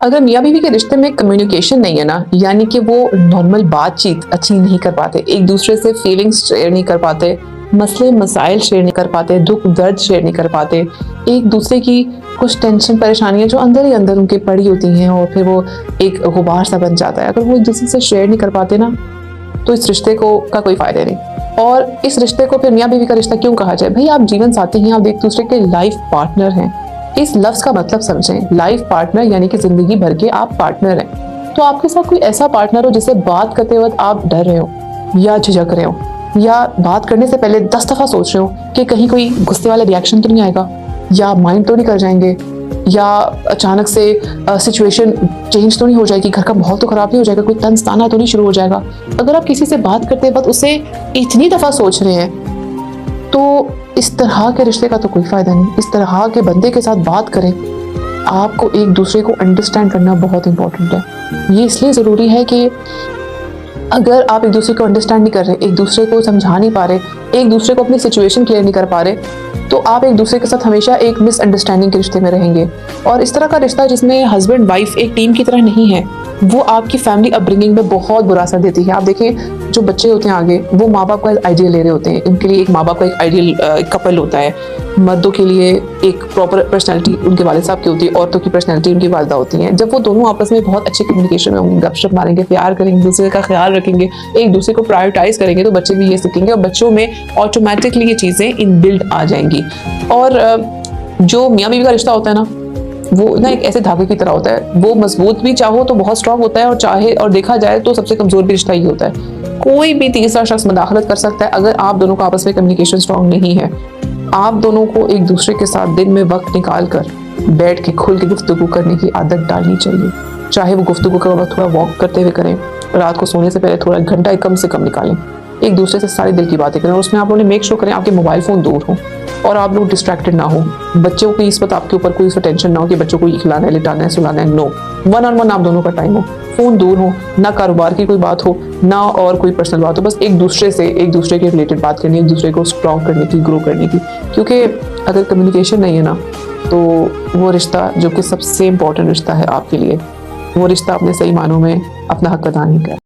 अगर मियाँ बीवी के रिश्ते में कम्युनिकेशन नहीं है ना, यानी कि वो नॉर्मल बातचीत अच्छी नहीं कर पाते, एक दूसरे से फीलिंग्स शेयर नहीं कर पाते, मसले मसाइल शेयर नहीं कर पाते, दुख दर्द शेयर नहीं कर पाते, एक दूसरे की कुछ टेंशन परेशानियां जो अंदर ही अंदर उनके पड़ी होती हैं और फिर वो एक गुबार सा बन जाता है, अगर वो एक दूसरे से शेयर नहीं कर पाते ना, तो इस रिश्ते को का कोई फायदा नहीं। और इस रिश्ते को फिर मियाँ बीवी का रिश्ता क्यों कहा जाए? भाई, आप जीवन साथी हैं, आप एक दूसरे के लाइफ पार्टनर हैं। इस लफ्ज का मतलब समझें, लाइफ पार्टनर यानी कि जिंदगी भर के आप पार्टनर हैं। तो आपके साथ कोई ऐसा पार्टनर हो जिसे बात करते वक्त आप डर रहे हो या झिझक रहे हो या बात करने से पहले 10 दफा सोच रहे हो कि कहीं कोई गुस्से वाला रिएक्शन तो नहीं आएगा या माइंड तो नहीं कर जाएंगे या अचानक से सिचुएशन चेंज तो नहीं हो जाएगी, घर का माहौल तो खराब नहीं हो जाएगा, कोई तंज ताना तो नहीं शुरू हो जाएगा। अगर आप किसी से बात करते वक्त उसे इतनी दफा सोच रहे हैं तो इस तरह के रिश्ते का तो कोई फायदा नहीं। इस तरह के बंदे के साथ बात करें। आपको एक दूसरे को अंडरस्टैंड करना बहुत इंपॉर्टेंट है। ये इसलिए ज़रूरी है कि अगर आप एक दूसरे को अंडरस्टैंड नहीं कर रहे, एक दूसरे को समझा नहीं पा रहे, एक दूसरे को अपनी सिचुएशन क्लियर नहीं कर पा रहे, तो आप एक दूसरे के साथ हमेशा एक मिसअंडरस्टैंडिंग के रिश्ते में रहेंगे। और इस तरह का रिश्ता जिसमें हस्बैंड वाइफ एक टीम की तरह नहीं है, वो आपकी फैमिली अपब्रिंगिंग में बहुत बुरा असर देती है। आप देखें, जो बच्चे होते हैं आगे, वो माँ बाप का आइडियल ले रहे होते हैं। उनके लिए एक माँ बाप का एक आइडियल कपल होता है। मर्दों के लिए एक प्रॉपर पर्सनैलिटी उनके वालिद साहब की होती है, औरतों की पर्सनैलिटी उनकी वालदा होती है। जब वो दोनों आपस में बहुत अच्छी कम्युनिकेशन में होंगे, गपशप मारेंगे, प्यार करेंगे, दूसरे का ख्याल रखेंगे, एक दूसरे को प्रायोरिटाइज करेंगे, तो बच्चे भी ये सीखेंगे और बच्चों में ऑटोमेटिकली ये चीज़ें इनबिल्ट आ जाएंगी। और जो मियाँ बीवी का रिश्ता होता है ना, वो ना एक ऐसे धागे की तरह होता है। वो मजबूत भी चाहो तो बहुत स्ट्रांग होता है और चाहे और देखा जाए तो सबसे कमजोर भी रिश्ता ही होता है। कोई भी तीसरा शख्स मदाखलत कर सकता है अगर आप दोनों का आपस में कम्युनिकेशन स्ट्रांग नहीं है। आप दोनों को एक दूसरे के साथ दिन में वक्त निकाल कर बैठ के खुल के गुफ्तगू करने की आदत डालनी चाहिए। चाहे वो गुफ्तगू का वक्त थोड़ा वॉक करते हुए करें, रात को सोने से पहले थोड़ा घंटा कम से कम निकालें, एक दूसरे से सारी दिल की बातें करें। और उसमें आप लोगों ने मेक श्योर करें आपके मोबाइल फ़ोन दूर हो और आप लोग डिस्ट्रैक्टेड ना हो। बच्चों की इस वक्त आपके ऊपर कोई टेंशन ना हो कि बच्चों को खिलाना है, लिटाना है, सुलाना है। नो, 1-on-1 आप दोनों का टाइम हो, फ़ोन दूर हो, ना कारोबार की कोई बात हो, ना और कोई पर्सनल बात हो, बस एक दूसरे से एक दूसरे के रिलेटेड बात करनी, एक दूसरे को स्ट्रॉन्ग करने की, ग्रो करने की। क्योंकि अगर कम्युनिकेशन नहीं है ना, तो वो रिश्ता जो कि सबसे इम्पोर्टेंट रिश्ता है आपके लिए, वो रिश्ता अपने सही मानों में अपना हक अदा नहीं कर